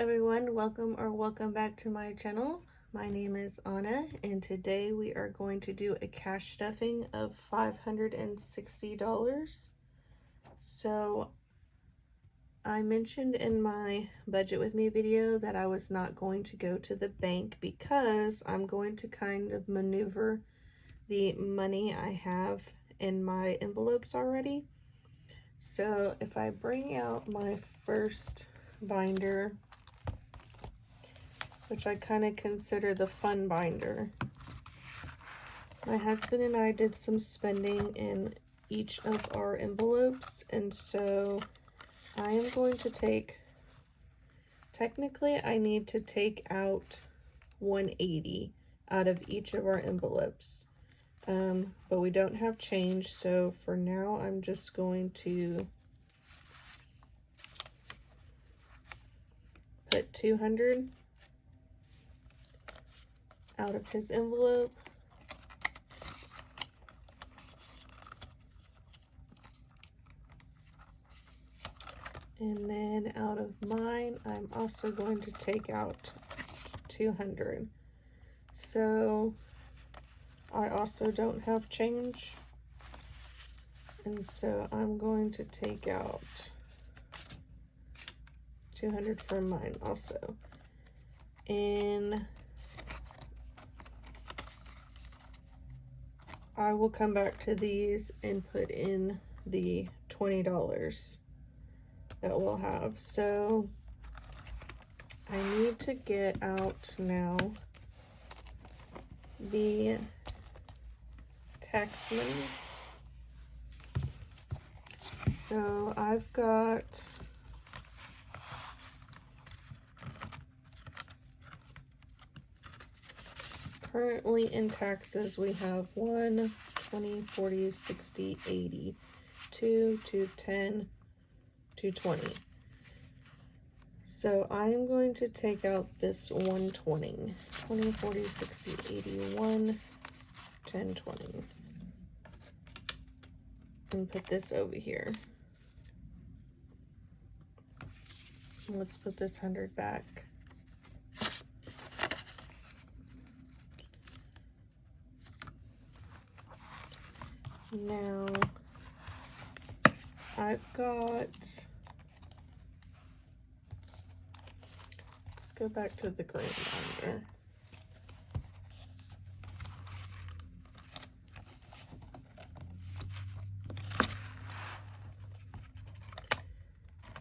everyone, welcome back to my channel. My name is Anna, and today we are going to do a cash stuffing of $560. So I mentioned in my budget with me video that I was not going to go to the bank because I'm going to kind of maneuver the money I have in my envelopes already. So if I bring out my first binder, which I kind of consider the fun binder, my husband and I did some spending in each of our envelopes, and so I am going to take, technically I need to take out 180 out of each of our envelopes, but we don't have change, so for now I'm just going to put 200 out of his envelope, and then out of mine I'm also going to take out 200. So I also don't have change, and so I'm going to take out 200 from mine also. And I will come back to these and put in the $20 that we'll have. So I need to get out now the tax money. So I've got currently in taxes, we have 1, 20, 40, 60, 80, 2, 210, 220. So I am going to take out this 120, 20, 40, 60, 81, 10, 20, and put this over here. Let's put this 100 back. Now, I've got, let's go back to the green binder.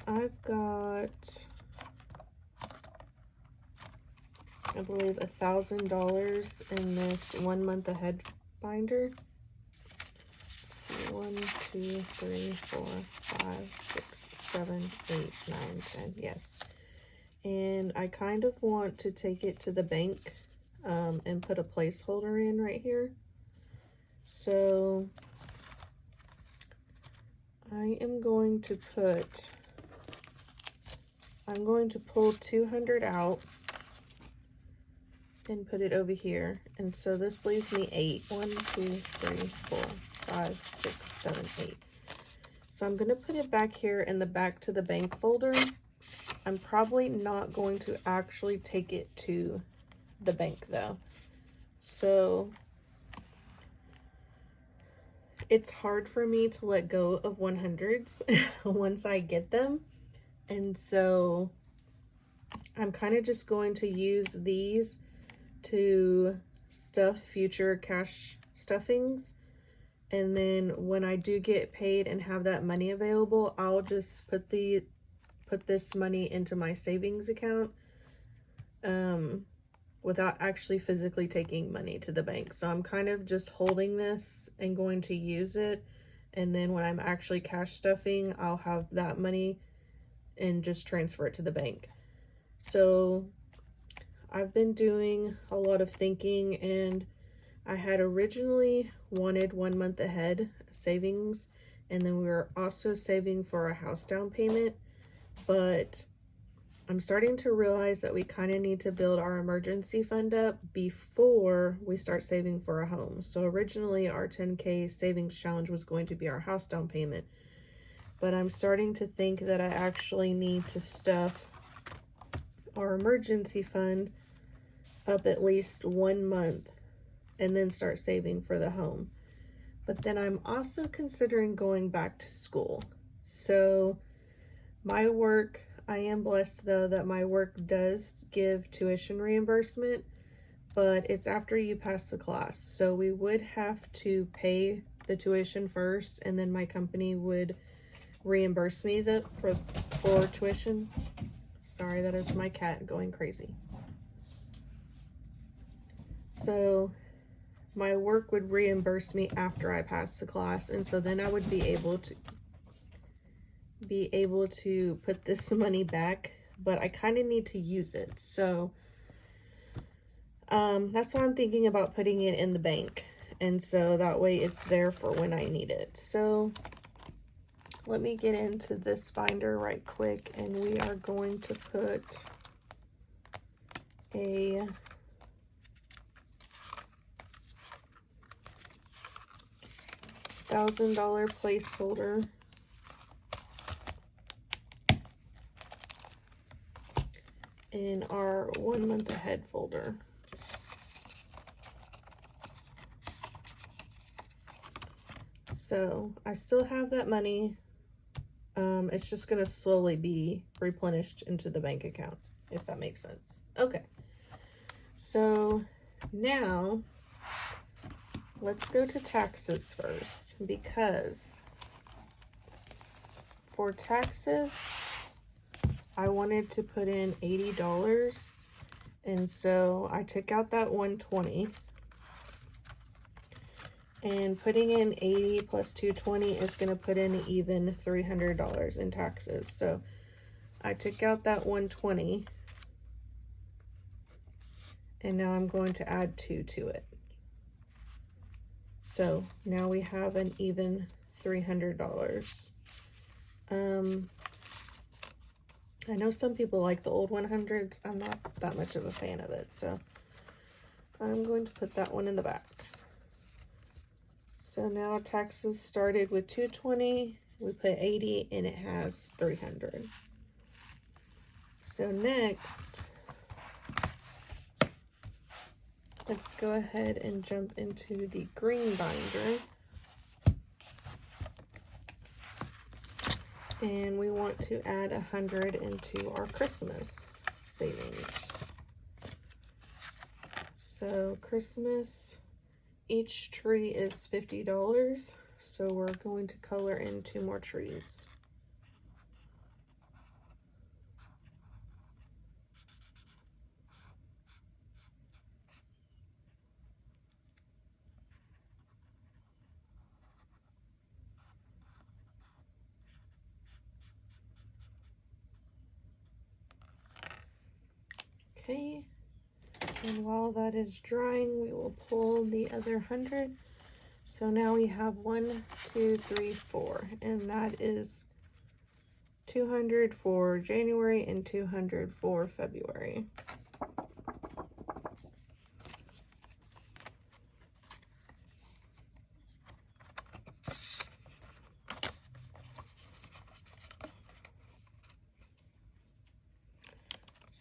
I've got, I believe, $1,000 in this 1 month ahead binder. 1, 2, 3, 4, 5, 6, 7, 8, 9, 10. Yes. And I kind of want to take it to the bank and put a placeholder in right here. So I am going to put, I'm going to pull 200 out and put it over here. And so this leaves me 8. 1, 2, 3, 4, 5, 6, 7, 8. So I'm going to put it back here in the back to the bank folder. I'm probably not going to actually take it to the bank though. So it's hard for me to let go of 100s once I get them. And so I'm kind of just going to use these to stuff future cash stuffings. And then when I do get paid and have that money available, I'll just put this money into my savings account without actually physically taking money to the bank. So I'm kind of just holding this and going to use it. And then when I'm actually cash stuffing, I'll have that money and just transfer it to the bank. So I've been doing a lot of thinking, and I had originally wanted 1 month ahead savings, and then we were also saving for a house down payment, but I'm starting to realize that we kind of need to build our emergency fund up before we start saving for a home. So originally our 10K savings challenge was going to be our house down payment, but I'm starting to think that I actually need to stuff our emergency fund up at least 1 month and then start saving for the home. But then I'm also considering going back to school. So my work, I am blessed though that my work does give tuition reimbursement, but it's after you pass the class. So we would have to pay the tuition first, and then my company would reimburse me for tuition. Sorry, that is my cat going crazy. So my work would reimburse me after I pass the class, and so then I would be able to put this money back, but I kind of need to use it. So that's why I'm thinking about putting it in the bank, and so that way it's there for when I need it. So let me get into this binder right quick, and we are going to put a $1,000 placeholder in our 1 month ahead folder. So I still have that money. It's just going to slowly be replenished into the bank account, if that makes sense. Okay. So now let's go to taxes first, because for taxes, I wanted to put in $80, and so I took out that $120, and putting in 80 plus 220 is going to put in even $300 in taxes. So I took out that 120, and now I'm going to add 2 to it. So now we have an even $300. I know some people like the old 100s. I'm not that much of a fan of it, so I'm going to put that one in the back. So now taxes started with 220, we put 80, and it has 300. So next, let's go ahead and jump into the green binder. And we want to add 100 into our Christmas savings. So Christmas, each tree is $50. So we're going to color in 2 more trees. Okay, and while that is drying, we will pull the other 100. So now we have 1, 2, 3, 4, and that is 200 for January and 200 for February.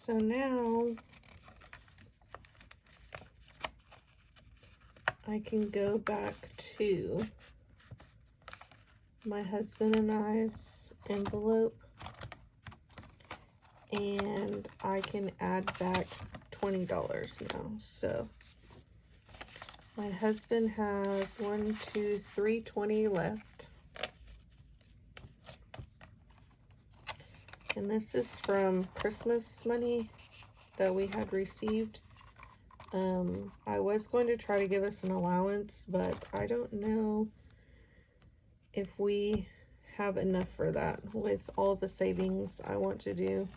So now I can go back to my husband and I's envelope, and I can add back $20 now. So my husband has 1, 2, 3, 20 left. And this is from Christmas money that we had received. I was going to try to give us an allowance, but I don't know if we have enough for that with all the savings I want to do.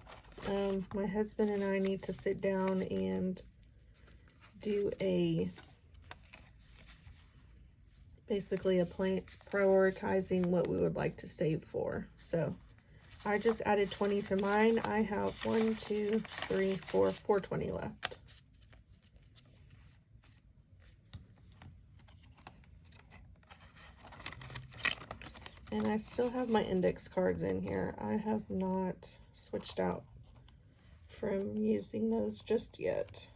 My husband and I need to sit down and do basically a plan prioritizing what we would like to save for. So I just added 20 to mine. I have 1, 2, 3, 4, 420 left. And I still have my index cards in here. I have not switched out from using those just yet.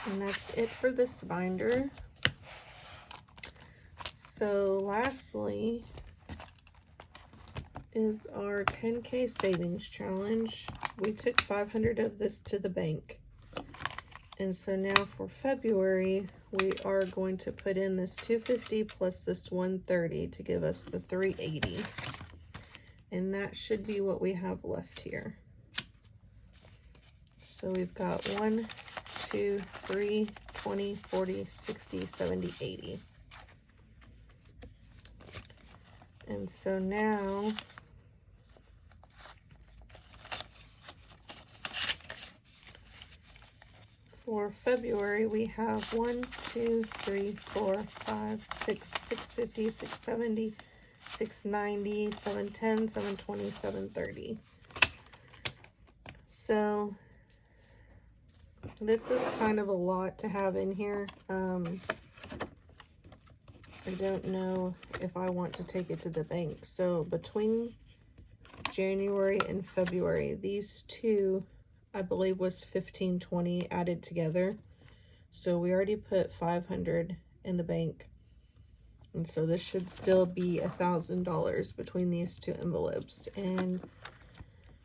And that's it for this binder. So lastly is our 10K savings challenge. We took 500 of this to the bank. And so now for February, we are going to put in this 250 plus this 130 to give us the 380. And that should be what we have left here. So we've got 1, 2, 3, 20, 40, 60, 70, 80. And so now for February, we have 1, 2, 3, 4, 5, 6, 650, 670, 690, 710, 720, 730. So this is kind of a lot to have in here. I don't know if I want to take it to the bank. So between January and February, these two, I believe, was $15.20 added together. So we already put 500 in the bank. And so this should still be $1,000 between these two envelopes. And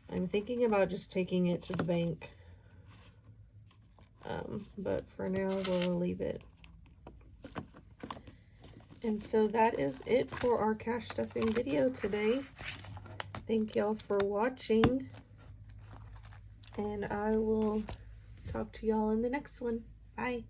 I'm thinking about just taking it to the bank. But for now, we'll leave it. And so that is it for our cash stuffing video today. Thank y'all for watching. And I will talk to y'all in the next one. Bye.